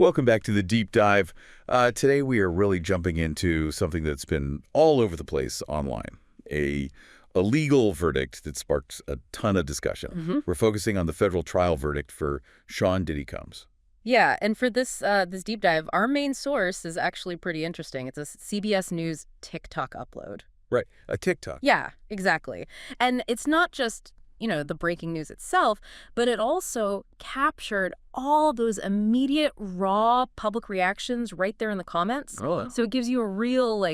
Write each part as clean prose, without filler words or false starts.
Welcome back to the deep dive. Today we are really jumping into something that's been all over the place online, a legal verdict that sparked a ton of discussion. We're focusing on the federal trial verdict for Sean Diddy Combs. Yeah, and for this deep dive, our main source is actually pretty interesting. It's a CBS News TikTok upload. Right, a TikTok. Yeah, exactly. And it's not just, the breaking news itself, but it also captured all those immediate, raw public reactions right there in the comments. Oh. So it gives you a real,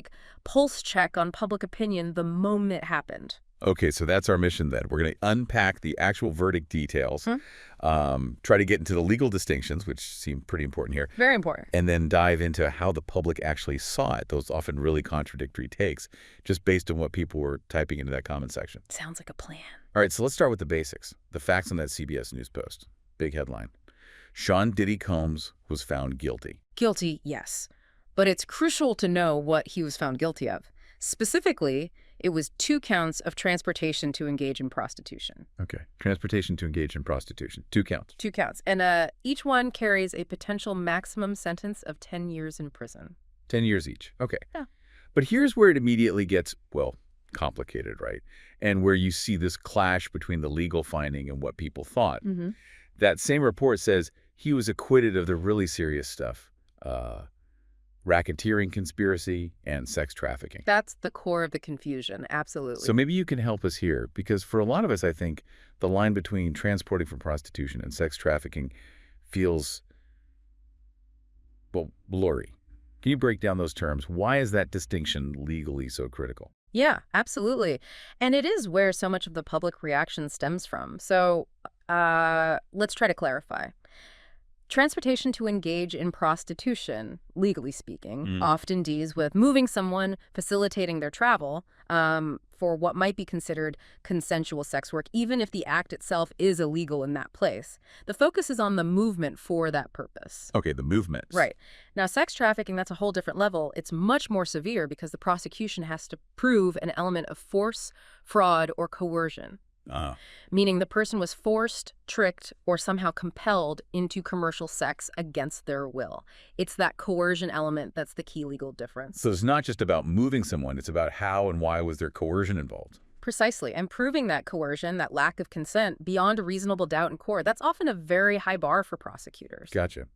pulse check on public opinion the moment it happened. Okay, so that's our mission then. We're going to unpack the actual verdict details, try to get into the legal distinctions, which seem pretty important here. Very important. And then dive into how the public actually saw it, those often really contradictory takes, just based on what people were typing into that comment section. Sounds like a plan. All right, so let's start with the basics. The facts on that CBS News post. Big headline. Sean Diddy Combs was found guilty. Guilty, yes. But it's crucial to know what he was found guilty of. Specifically, it was 2 counts of transportation to engage in prostitution. Okay. Transportation to engage in prostitution. 2 counts. 2 counts. And each one carries a potential maximum sentence of 10 years in prison. 10 years each. Okay. Yeah. But here's where it immediately gets, complicated, right? And where you see this clash between the legal finding and what people thought. That same report says he was acquitted of the really serious stuff. Racketeering conspiracy, and sex trafficking. That's the core of the confusion, absolutely. So maybe you can help us here, because for a lot of us, I think, the line between transporting for prostitution and sex trafficking feels, blurry. Can you break down those terms? Why is that distinction legally so critical? Yeah, absolutely. And it is where so much of the public reaction stems from. So let's try to clarify. Transportation to engage in prostitution, legally speaking, often deals with moving someone, facilitating their travel for what might be considered consensual sex work, even if the act itself is illegal in that place. The focus is on the movement for that purpose. Okay, the movement. Right. Now, sex trafficking, that's a whole different level. It's much more severe because the prosecution has to prove an element of force, fraud, or coercion. Meaning the person was forced, tricked, or somehow compelled into commercial sex against their will. It's that coercion element that's the key legal difference. So it's not just about moving someone, it's about how and why was there coercion involved. Precisely. And proving that coercion, that lack of consent, beyond a reasonable doubt in court, that's often a very high bar for prosecutors. Gotcha.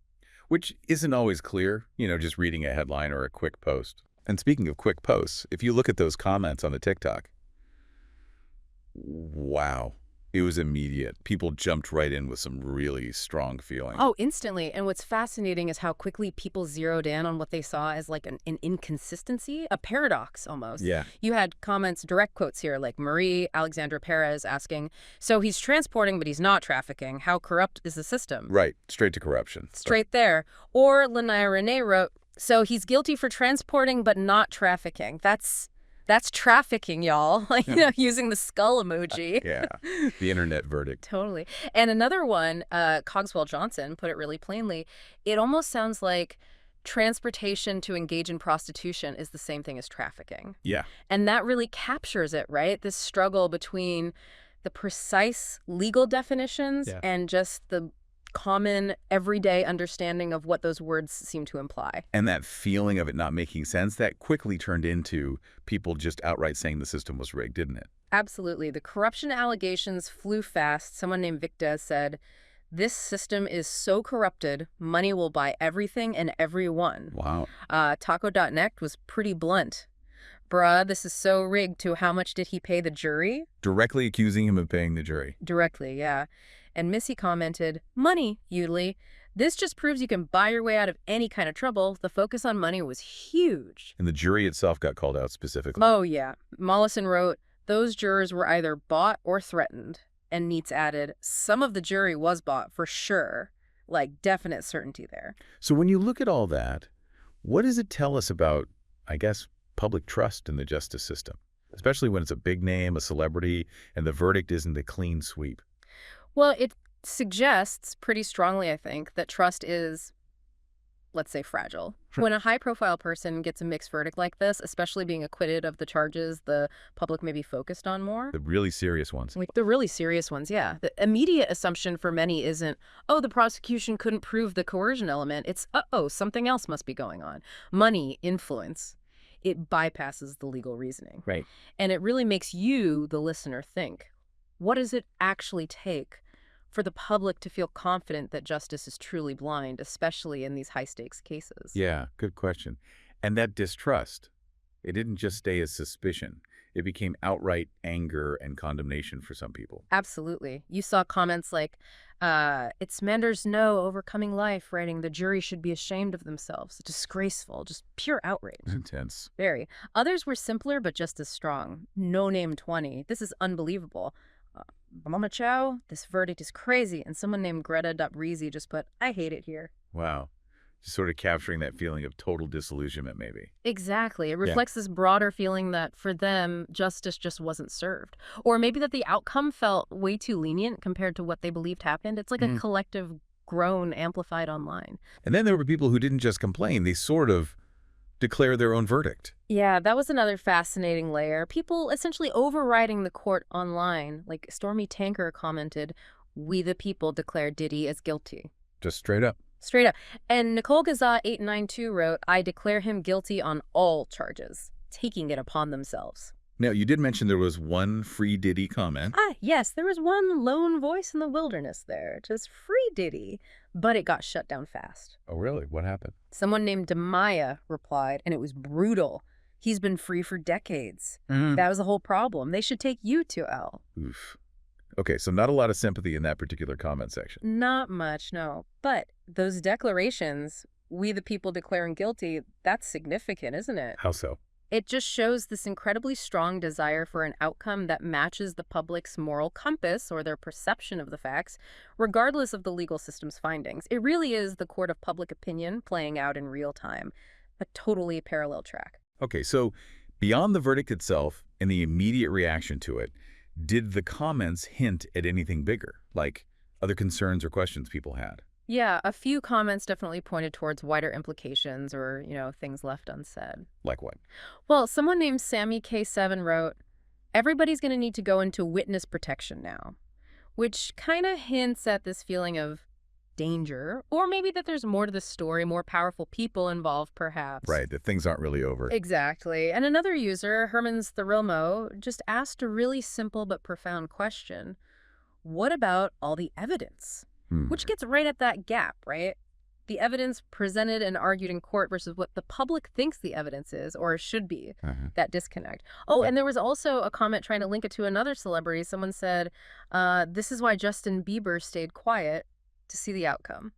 Which isn't always clear, just reading a headline or a quick post. And speaking of quick posts, if you look at those comments on the TikTok, wow, it was immediate. People jumped right in with some really strong feeling. Oh, instantly. And what's fascinating is how quickly people zeroed in on what they saw as like an inconsistency, a paradox almost. Yeah. You had comments, direct quotes here, like Marie Alexandra Perez asking, so he's transporting, but he's not trafficking. How corrupt is the system? Right. Straight to corruption. Straight there. Or Lanaya Renee wrote, so he's guilty for transporting, but not trafficking. That's trafficking, y'all. Using the skull emoji. Yeah, the internet verdict. Totally. And another one, Cogswell Johnson, put it really plainly. It almost sounds like transportation to engage in prostitution is the same thing as trafficking. Yeah. And that really captures it, right? This struggle between the precise legal definitions and just the common everyday understanding of what those words seem to imply. And that feeling of it not making sense, that quickly turned into people just outright saying the system was rigged, didn't it? Absolutely. The corruption allegations flew fast. Someone named Victa said, this system is so corrupted, money will buy everything and everyone. Wow. Taco.net was pretty blunt. Bruh, this is so rigged. To how much did he pay the jury? Directly accusing him of paying the jury. Directly, yeah. And Missy commented, money, Udley. This just proves you can buy your way out of any kind of trouble. The focus on money was huge. And the jury itself got called out specifically. Oh, yeah. Mollison wrote, those jurors were either bought or threatened. And Neitz added, some of the jury was bought for sure. Like, definite certainty there. So when you look at all that, what does it tell us about, I guess, public trust in the justice system? Especially when it's a big name, a celebrity, and the verdict isn't a clean sweep. Well, it suggests pretty strongly, I think, that trust is let's say, fragile. When a high-profile person gets a mixed verdict like this, especially being acquitted of the charges the public may be focused on more. The really serious ones. Like the really serious ones, yeah. The immediate assumption for many isn't, oh, the prosecution couldn't prove the coercion element. It's, uh-oh, something else must be going on. Money, influence. It bypasses the legal reasoning. Right. And it really makes you, the listener, think, what does it actually take for the public to feel confident that justice is truly blind, especially in these high-stakes cases? Yeah, good question. And that distrust, it didn't just stay as suspicion. It became outright anger and condemnation for some people. Absolutely. You saw comments like, it's Mander's no overcoming life, writing the jury should be ashamed of themselves. Disgraceful, just pure outrage. Intense. Very. Others were simpler, but just as strong. No Name 20. This is unbelievable. Mama Chow, this verdict is crazy. And someone named Greta Dupree just put, I hate it here. Wow. Just sort of capturing that feeling of total disillusionment, maybe. Exactly. It reflects this broader feeling that for them, justice just wasn't served. Or maybe that the outcome felt way too lenient compared to what they believed happened. It's like a collective groan amplified online. And then there were people who didn't just complain. They sort of declare their own verdict. Yeah, that was another fascinating layer. People essentially overriding the court online. Like Stormy Tanker commented, "We the people declare Diddy as guilty." Just straight up. Straight up. And Nicole Gaza 892 wrote, "I declare him guilty on all charges, taking it upon themselves." Now, you did mention there was one free Diddy comment. Yes, there was one lone voice in the wilderness there, just free Diddy, but it got shut down fast. Oh, really? What happened? Someone named Demaya replied, and it was brutal. He's been free for decades. That was the whole problem. They should take you to L. Oof. Okay, so not a lot of sympathy in that particular comment section. Not much, no. But those declarations, we the people declaring guilty, that's significant, isn't it? How so? It just shows this incredibly strong desire for an outcome that matches the public's moral compass or their perception of the facts, regardless of the legal system's findings. It really is the court of public opinion playing out in real time, a totally parallel track. Okay, so beyond the verdict itself and the immediate reaction to it, did the comments hint at anything bigger, like other concerns or questions people had? Yeah, a few comments definitely pointed towards wider implications or, things left unsaid. Like what? Well, someone named Sammy K7 wrote, "Everybody's going to need to go into witness protection now," which kind of hints at this feeling of danger, or maybe that there's more to the story, more powerful people involved, perhaps. Right, that things aren't really over. Exactly. And another user, Herman's Therilmo, just asked a really simple but profound question. What about all the evidence? Which gets right at that gap, right? The evidence presented and argued in court versus what the public thinks the evidence is or should be, that disconnect. Oh, and there was also a comment trying to link it to another celebrity. Someone said, this is why Justin Bieber stayed quiet to see the outcome.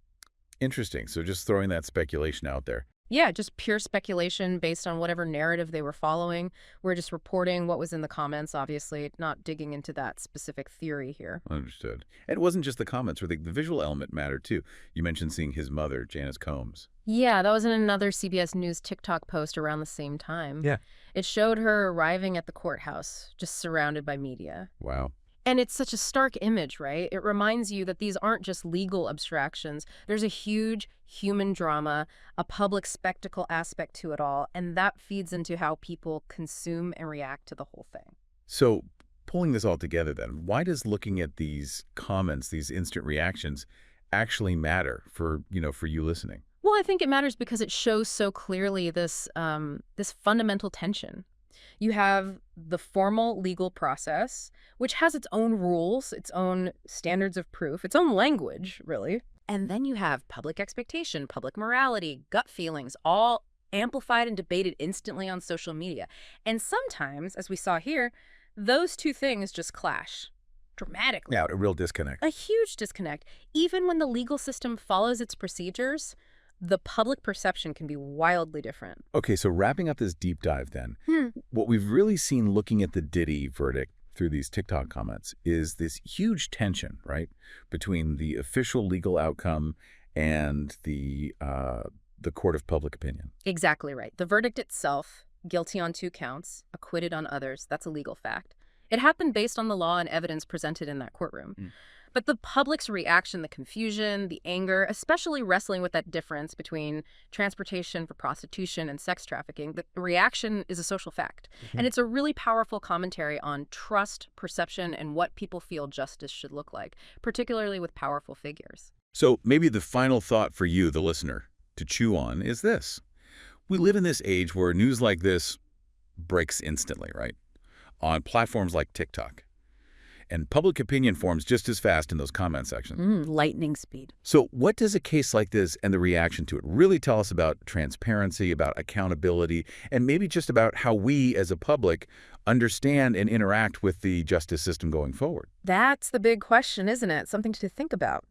Interesting. So just throwing that speculation out there. Yeah, just pure speculation based on whatever narrative they were following. We're just reporting what was in the comments, obviously, not digging into that specific theory here. Understood. And it wasn't just the comments, or the visual element mattered, too. You mentioned seeing his mother, Janice Combs. Yeah, that was in another CBS News TikTok post around the same time. Yeah. It showed her arriving at the courthouse, just surrounded by media. Wow. And it's such a stark image, right? It reminds you that these aren't just legal abstractions. There's a huge human drama, a public spectacle aspect to it all, and that feeds into how people consume and react to the whole thing. So pulling this all together then, why does looking at these comments, these instant reactions, actually matter for you listening? Well, I think it matters because it shows so clearly this fundamental tension. You have the formal legal process, which has its own rules, its own standards of proof, its own language, really. And then you have public expectation, public morality, gut feelings, all amplified and debated instantly on social media. And sometimes, as we saw here, those two things just clash dramatically. Yeah, a real disconnect. A huge disconnect. Even when the legal system follows its procedures, the public perception can be wildly different. Okay, so wrapping up this deep dive then, what we've really seen looking at the Diddy verdict through these TikTok comments is this huge tension, right, between the official legal outcome and the court of public opinion. Exactly right. The verdict itself, guilty on 2 counts, acquitted on others, that's a legal fact. It happened based on the law and evidence presented in that courtroom. But the public's reaction, the confusion, the anger, especially wrestling with that difference between transportation for prostitution and sex trafficking, the reaction is a social fact. And it's a really powerful commentary on trust, perception, and what people feel justice should look like, particularly with powerful figures. So maybe the final thought for you, the listener, to chew on is this. We live in this age where news like this breaks instantly, right? On platforms like TikTok. And public opinion forms just as fast in those comment sections. Lightning speed. So what does a case like this and the reaction to it really tell us about transparency, about accountability, and maybe just about how we as a public understand and interact with the justice system going forward? That's the big question, isn't it? Something to think about.